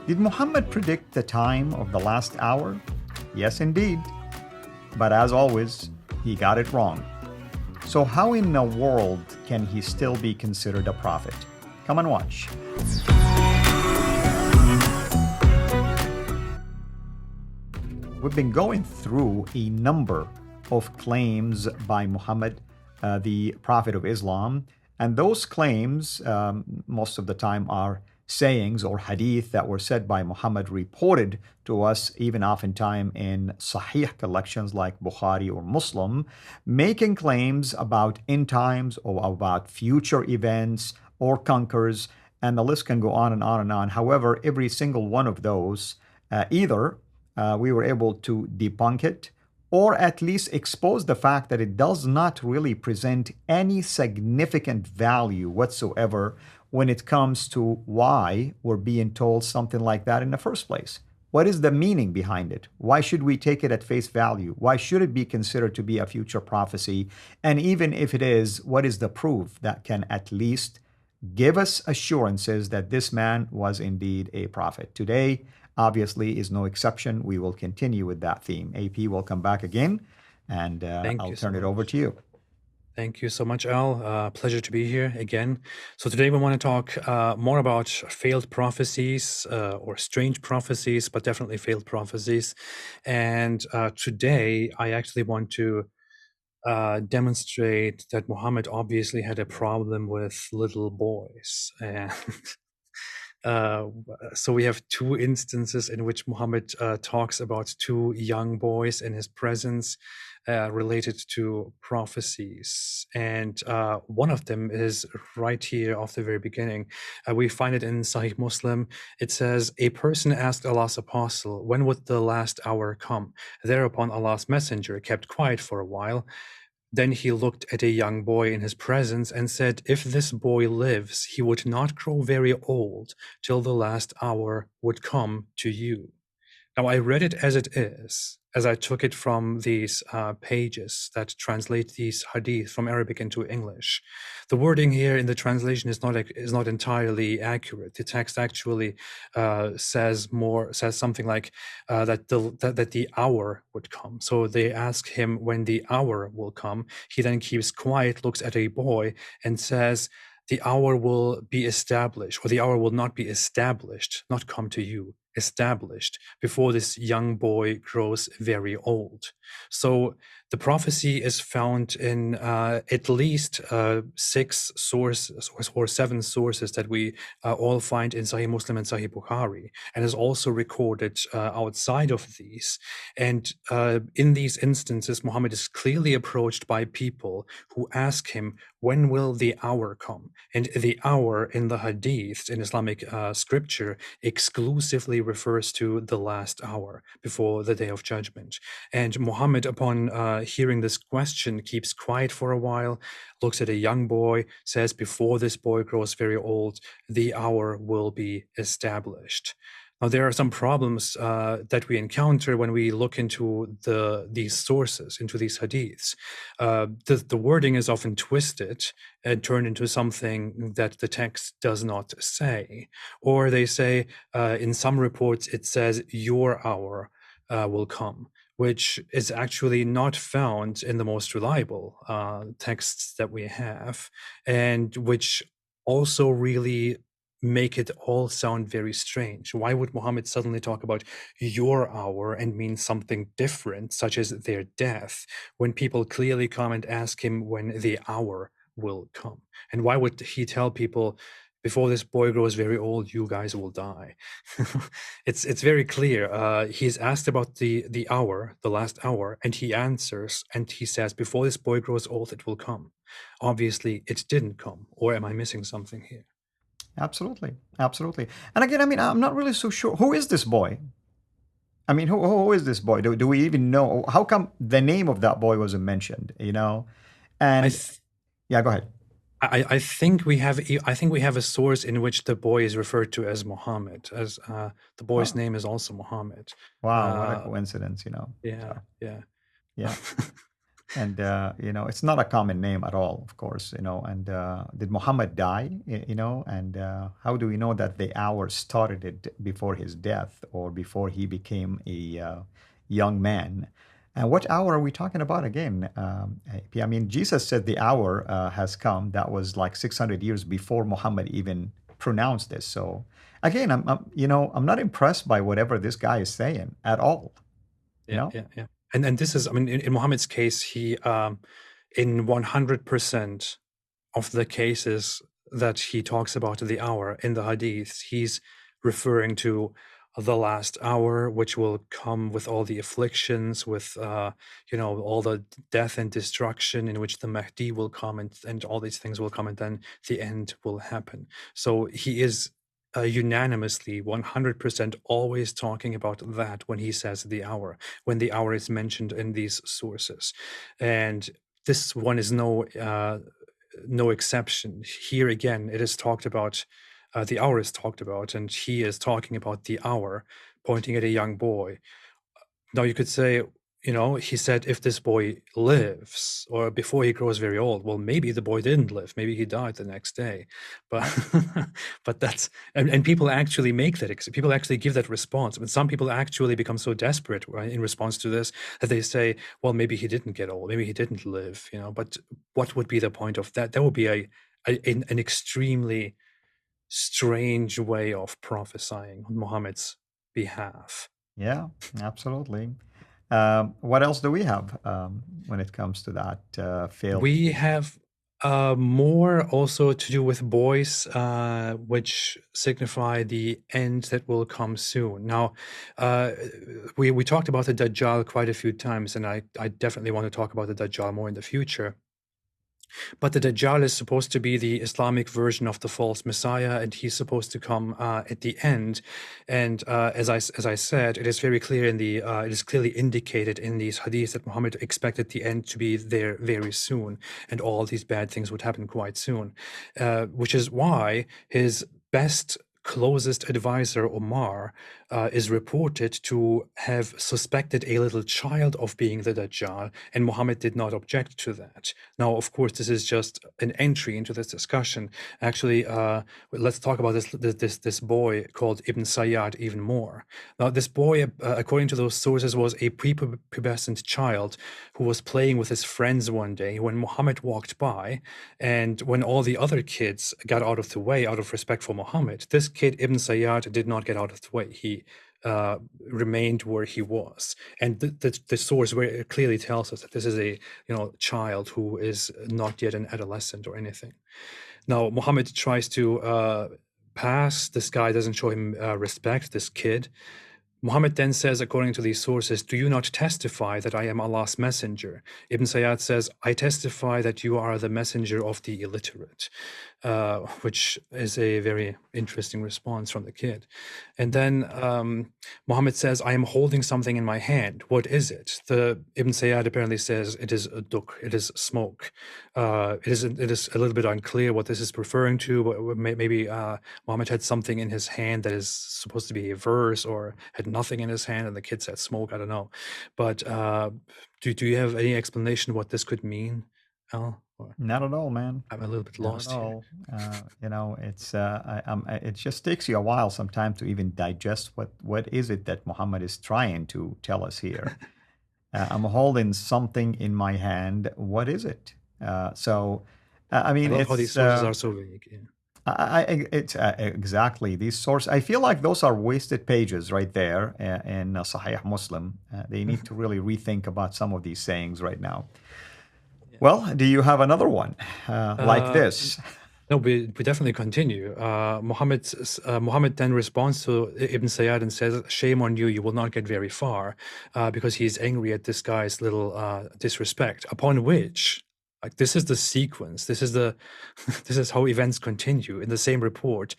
Did Muhammad predict the time of the last hour? Yes, indeed. But as always, he got it wrong. So, how in the world can he still be considered a prophet? Come and watch. We've been going through a number of claims by Muhammad, the Prophet of Islam, and those claims, most of the time, are sayings or hadith that were said by Muhammad, reported to us, even oftentimes in Sahih collections like Bukhari or Muslim, making claims about end times or about future events or conquerors, and the list can go on and on and on. However, every single one of those, either we were able to debunk it, or at least expose the fact that it does not really present any significant value whatsoever when it comes to why we're being told something like that in the first place. What is the meaning behind it? Why should we take it at face value? Why should it be considered to be a future prophecy? And even if it is, what is the proof that can at least give us assurances that this man was indeed a prophet? Today, obviously, is no exception. We will continue with that theme. AP will come back again, and I'll turn it over to you. Thank you so much, Al. Pleasure to be here again. So today we want to talk more about failed prophecies or strange prophecies, but definitely failed prophecies. And today I actually want to demonstrate that Muhammad obviously had a problem with little boys. And so we have two instances in which Muhammad talks about two young boys in his presence related to prophecies. And one of them is right here off the very beginning. We find it in Sahih Muslim. It says, a person asked Allah's apostle, when would the last hour come? Thereupon Allah's messenger kept quiet for a while. Then he looked at a young boy in his presence and said, if this boy lives, he would not grow very old till the last hour would come to you. Now, I read it as it is, as I took it from these pages that translate these hadith from Arabic into English. The wording here in the translation is not entirely accurate. The text actually says something like that the hour would come. So they ask him when the hour will come. He then keeps quiet, looks at a boy, and says, the hour will be established, or the hour will not be established, not come to you, established before this young boy grows very old. So the prophecy is found in at least 6 sources or 7 sources that we all find in Sahih Muslim and Sahih Bukhari, and is also recorded outside of these. And in these instances, Muhammad is clearly approached by people who ask him, when will the hour come? And the hour in the hadith, in Islamic scripture, exclusively refers to the last hour before the day of judgment. And Muhammad, upon hearing this question, keeps quiet for a while, looks at a young boy, says, before this boy grows very old, the hour will be established. Now, there are some problems that we encounter when we look into these sources, into these hadiths. The wording is often twisted and turned into something that the text does not say. Or they say, in some reports, it says, your hour will come, which is actually not found in the most reliable texts that we have, and which also really make it all sound very strange. Why would Muhammad suddenly talk about your hour and mean something different, such as their death, when people clearly come and ask him when the hour will come? And why would he tell people, before this boy grows very old, you guys will die? It's very clear. He's asked about the hour, the last hour, and he answers, and he says, before this boy grows old, it will come. Obviously, it didn't come. Or am I missing something here? Absolutely. Absolutely. And again, I mean, I'm not really so sure. Who is this boy? I mean, who is this boy? Do we even know? How come the name of that boy wasn't mentioned, you know? And yeah, go ahead. I think we have a source in which the boy is referred to as Muhammad, as the boy's name is also Muhammad. Wow, what a coincidence, you know. Yeah, So, yeah. yeah. And it's not a common name at all, of course. And did Muhammad die? And how do we know that the hour started it before his death or before he became a young man? And what hour are we talking about again? I mean, Jesus said the hour has come. That was like 600 years before Muhammad even pronounced this. So again, I'm not impressed by whatever this guy is saying at all. You know? Yeah. And this is, I mean, in Muhammad's case, he in 100% of the cases that he talks about the hour in the hadith, he's referring to the last hour, which will come with all the afflictions, with all the death and destruction, in which the Mahdi will come, and all these things will come, and then the end will happen. So he is unanimously 100% always talking about that when he says the hour, when the hour is mentioned in these sources. And this one is no exception. Here again, it is talked about, the hour is talked about, and he is talking about the hour, pointing at a young boy. Now you could say, he said, if this boy lives, or before he grows very old, well, maybe the boy didn't live, maybe he died the next day. But but that's, and people actually make that, people actually give that response. I mean, some people actually become so desperate, right, in response to this, that they say, well, maybe he didn't get old, maybe he didn't live, but what would be the point of that? That would be an extremely strange way of prophesying on Muhammad's behalf. Yeah, absolutely. What else do we have when it comes to that failed? We have more also to do with boys, which signify the end that will come soon. Now, we talked about the Dajjal quite a few times, and I definitely want to talk about the Dajjal more in the future. But the Dajjal is supposed to be the Islamic version of the false Messiah, and he's supposed to come at the end. And as I said, it is very clear it is clearly indicated in these hadiths that Muhammad expected the end to be there very soon, and all these bad things would happen quite soon, which is why his closest advisor, Omar, is reported to have suspected a little child of being the Dajjal, and Muhammad did not object to that. Now, of course, this is just an entry into this discussion. Actually, let's talk about this boy called Ibn Sayyad even more. Now, this boy, according to those sources, was a prepubescent child who was playing with his friends one day when Muhammad walked by, and when all the other kids got out of the way out of respect for Muhammad, this kid, Ibn Sayyad, did not get out of the way. He remained where he was, and the source very clearly tells us that this is a child who is not yet an adolescent or anything. Now Muhammad tries to pass. This guy doesn't show him respect, this kid. Muhammad then says, according to these sources, do you not testify that I am Allah's messenger? Ibn Sayyad says, I testify that you are the messenger of the illiterate, which is a very interesting response from the kid. And then Muhammad says, I am holding something in my hand. What is it? Ibn Sayyad apparently says it is a duk, it is smoke. It is a little bit unclear what this is referring to, but maybe Muhammad had something in his hand that is supposed to be a verse, or had nothing in his hand and the kid said smoke. I don't know. But do you have any explanation what this could mean, Al? Not at all, man. I'm a little bit lost here. It's it just takes you a while sometimes to even digest what is it that Muhammad is trying to tell us here. I'm holding something in my hand. What is it? I mean, I love it's how these sources are so vague. Yeah. It's exactly these sources. I feel like those are wasted pages right there in Sahih Muslim. They need to really rethink about some of these sayings right now. Yeah. Well, do you have another one like this? No, we definitely continue. Muhammad then responds to Ibn Sayyad and says, shame on you, you will not get very far, because he's angry at this guy's little disrespect. Upon which, like, this is the sequence. This is how events continue. In the same report,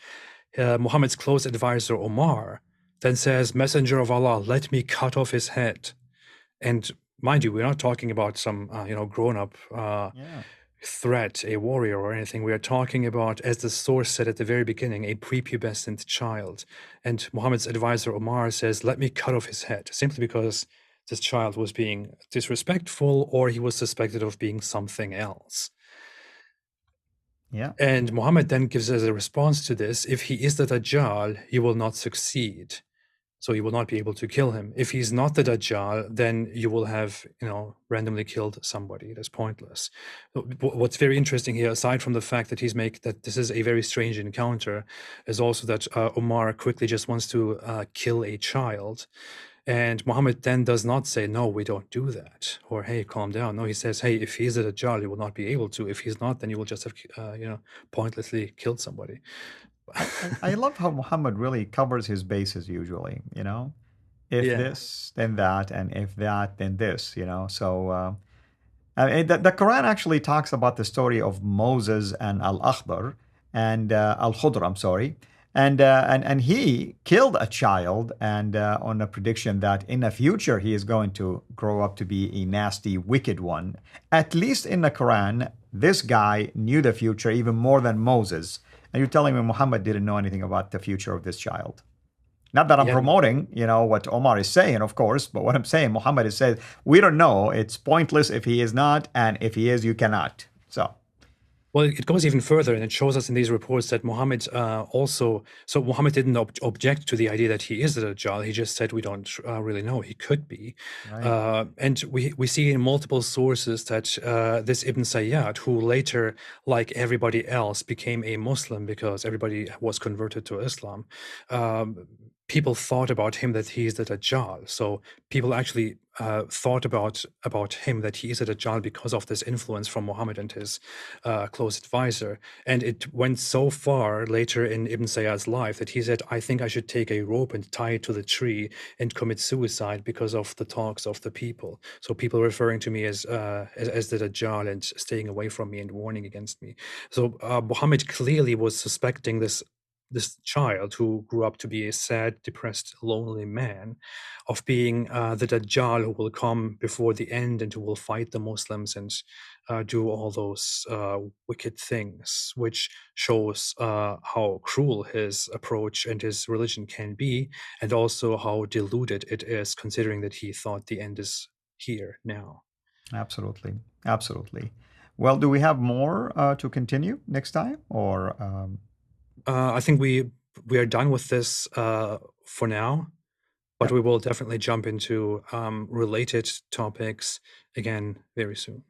Muhammad's close advisor Omar then says, Messenger of Allah, let me cut off his head. And mind you, we're not talking about some grown-up threat, a warrior or anything. We are talking about, as the source said at the very beginning, a prepubescent child. And Muhammad's advisor Omar says, let me cut off his head, simply because this child was being disrespectful or he was suspected of being something else. Yeah. And Muhammad then gives as a response to this, if he is the Dajjal, he will not succeed. So you will not be able to kill him. If he's not the Dajjal, then you will have, randomly killed somebody. That's pointless. What's very interesting here, aside from the fact that that this is a very strange encounter, is also that Omar quickly just wants to kill a child. And Muhammad then does not say, no, we don't do that, or hey, calm down. No, he says, hey, if he's a Dajjal, you will not be able to. If he's not, then you will just have, pointlessly killed somebody. I love how Muhammad really covers his bases usually, If Yeah. this, then that, and if that, then this, So the Quran actually talks about the story of Moses and Al-Akhdar and Al-Khudr, I'm sorry. And he killed a child and on a prediction that in the future he is going to grow up to be a nasty, wicked one. At least in the Quran, this guy knew the future even more than Moses. And you're telling me Muhammad didn't know anything about the future of this child. Not that I'm promoting, what Omar is saying, of course, but what I'm saying, Muhammad is saying, we don't know. It's pointless if he is not, and if he is, you cannot. So. Well, it goes even further, and it shows us in these reports that Muhammad Muhammad didn't object to the idea that he is a Dajjal. He just said we don't really know. He could be. Right. And we see in multiple sources that this Ibn Sayyad, who later, like everybody else, became a Muslim because everybody was converted to Islam, people thought about him that he is the Dajjal. So people actually thought about him that he is a Dajjal because of this influence from Muhammad and his close advisor. And it went so far later in Ibn Sayyad's life that he said, I think I should take a rope and tie it to the tree and commit suicide because of the talks of the people. So people referring to me as the Dajjal and staying away from me and warning against me. So Muhammad clearly was suspecting this child who grew up to be a sad, depressed, lonely man of being the Dajjal who will come before the end and who will fight the Muslims and do all those wicked things, which shows how cruel his approach and his religion can be, and also how deluded it is, considering that he thought the end is here now. Absolutely. Absolutely. Well, do we have more to continue next time, or... I think we are done with this for now, but we will definitely jump into related topics again very soon.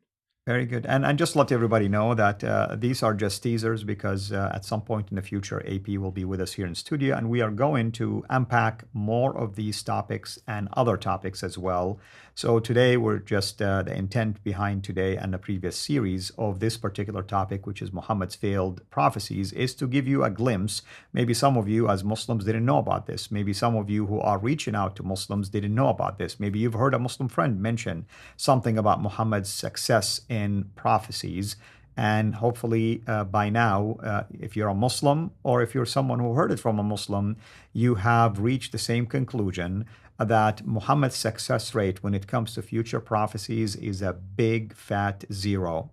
Very good. And just let everybody know that these are just teasers because at some point in the future, AP will be with us here in studio, and we are going to unpack more of these topics and other topics as well. So today, we're just the intent behind today and the previous series of this particular topic, which is Muhammad's failed prophecies, is to give you a glimpse. Maybe some of you as Muslims didn't know about this. Maybe some of you who are reaching out to Muslims didn't know about this. Maybe you've heard a Muslim friend mention something about Muhammad's success in prophecies. And hopefully by now, if you're a Muslim or if you're someone who heard it from a Muslim, you have reached the same conclusion that Muhammad's success rate when it comes to future prophecies is a big fat zero.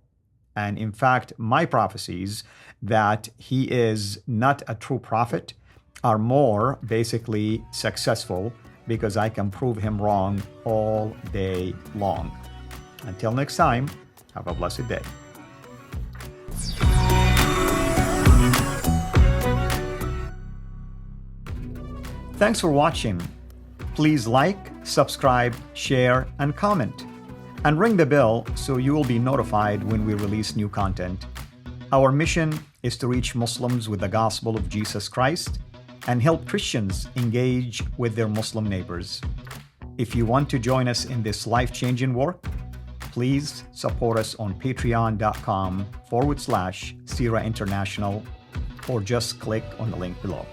And in fact, my prophecies that he is not a true prophet are more basically successful because I can prove him wrong all day long. Until next time, have a blessed day. Thanks for watching. Please like, subscribe, share, and comment. And ring the bell so you will be notified when we release new content. Our mission is to reach Muslims with the gospel of Jesus Christ and help Christians engage with their Muslim neighbors. If you want to join us in this life-changing work, please support us on patreon.com/CIRA International, or just click on the link below.